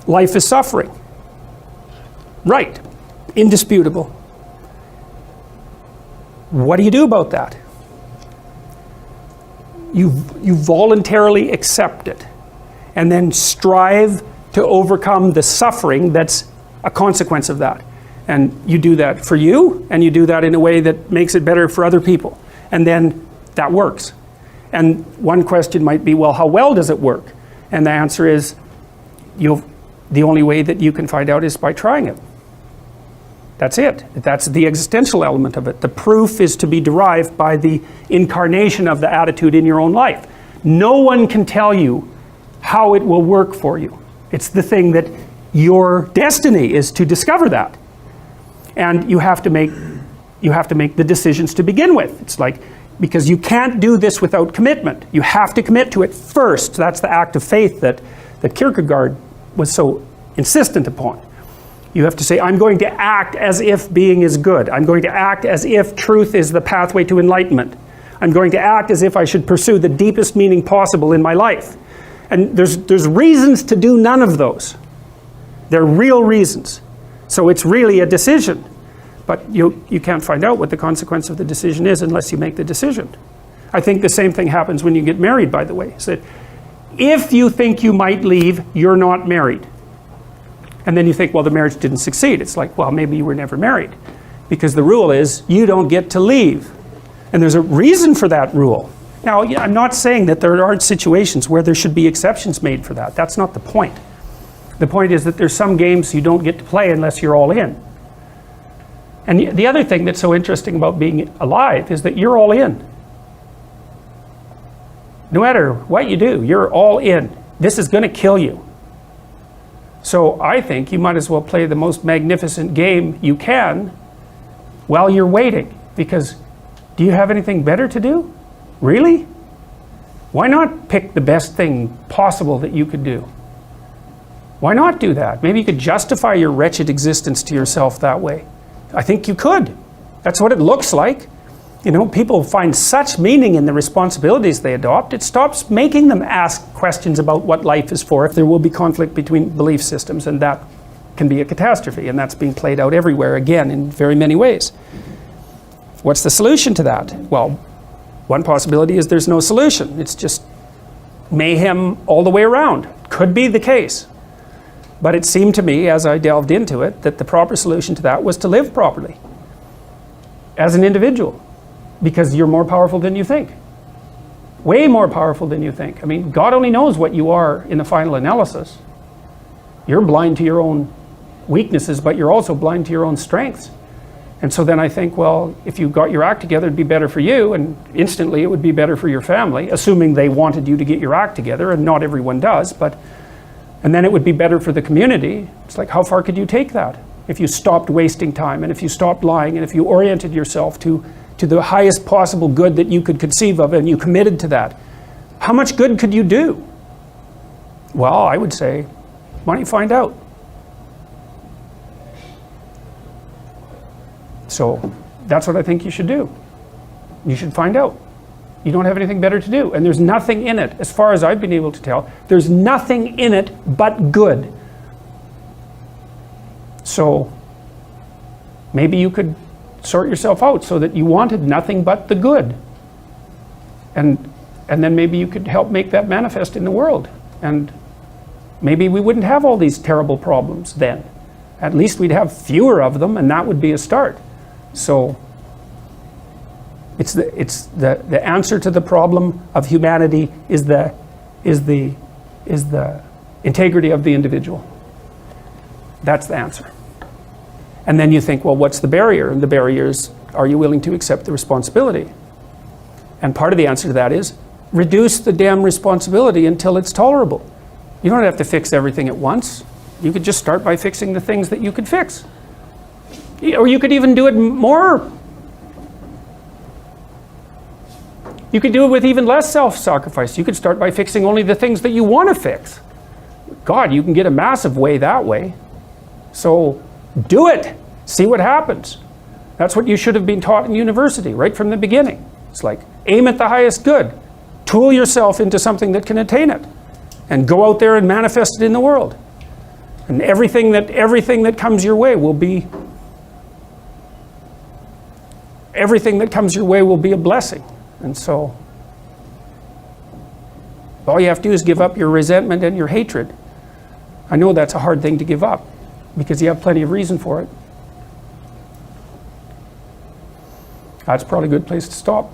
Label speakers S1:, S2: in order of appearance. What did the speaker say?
S1: Life is suffering. Right. Indisputable. What do you do about that? You voluntarily accept it and then strive to overcome the suffering that's a consequence of that. And you do that for you, and you do that in a way that makes it better for other people. And then that works. And one question might be, well, how well does it work? And the answer is, the only way that you can find out is by trying it. That's it. That's the existential element of it. The proof is to be derived by the incarnation of the attitude in your own life. No one can tell you how it will work for you. It's the thing that your destiny is to discover that. And you have to make the decisions to begin with. It's like, because you can't do this without commitment. You have to commit to it first. That's the act of faith that Kierkegaard was so insistent upon. You have to say, I'm going to act as if being is good. I'm going to act as if truth is the pathway to enlightenment. I'm going to act as if I should pursue the deepest meaning possible in my life. And there's reasons to do none of those. They're real reasons. So it's really a decision. But you can't find out what the consequence of the decision is unless you make the decision. I think the same thing happens when you get married, by the way. Is that if you think you might leave, you're not married. And then you think, well, the marriage didn't succeed. It's like, well, maybe you were never married. Because the rule is, you don't get to leave. And there's a reason for that rule. Now, I'm not saying that there aren't situations where there should be exceptions made for that. That's not the point. The point is that there's some games you don't get to play unless you're all in. And the other thing that's so interesting about being alive is that you're all in. No matter what you do, you're all in. This is going to kill you. So I think you might as well play the most magnificent game you can while you're waiting. Because do you have anything better to do? Really? Why not pick the best thing possible that you could do? Why not do that? Maybe you could justify your wretched existence to yourself that way. I think you could. That's what it looks like. You know, people find such meaning in the responsibilities they adopt, it stops making them ask questions about what life is for if there will be conflict between belief systems, and that can be a catastrophe, and that's being played out everywhere again in very many ways. What's the solution to that? Well, one possibility is there's no solution. It's just mayhem all the way around. Could be the case. But it seemed to me, as I delved into it, that the proper solution to that was to live properly as an individual. Because you're more powerful than you think. Way more powerful than you think. I mean, God only knows what you are in the final analysis. You're blind to your own weaknesses, but you're also blind to your own strengths. And so then I think, well, if you got your act together, it'd be better for you, and instantly it would be better for your family, assuming they wanted you to get your act together, and not everyone does, and then it would be better for the community. It's like, how far could you take that? If you stopped wasting time, and if you stopped lying, and if you oriented yourself to the highest possible good that you could conceive of, and you committed to that, how much good could you do? Well, I would say, why don't you find out? So that's what I think you should do. You should find out. You don't have anything better to do. And there's nothing in it, as far as I've been able to tell, there's nothing in it but good. So maybe you could sort yourself out so that you wanted nothing but the good. And then maybe you could help make that manifest in the world. And maybe we wouldn't have all these terrible problems then. At least we'd have fewer of them, and that would be a start. So it's the answer to the problem of humanity is the integrity of the individual. That's the answer. And then you think, well, what's the barrier? And the barrier is, are you willing to accept the responsibility? And part of the answer to that is, reduce the damn responsibility until it's tolerable. You don't have to fix everything at once. You could just start by fixing the things that you could fix. Or you could even do it more. You could do it with even less self-sacrifice. You could start by fixing only the things that you want to fix. God, you can get a massive way that way. So do it. See what happens. That's what you should have been taught in university right from the beginning. It's like, aim at the highest good. Tool yourself into something that can attain it. And go out there and manifest it in the world. And everything that comes your way will be a blessing. And so all you have to do is give up your resentment and your hatred. I know that's a hard thing to give up because you have plenty of reason for it. That's probably a good place to stop.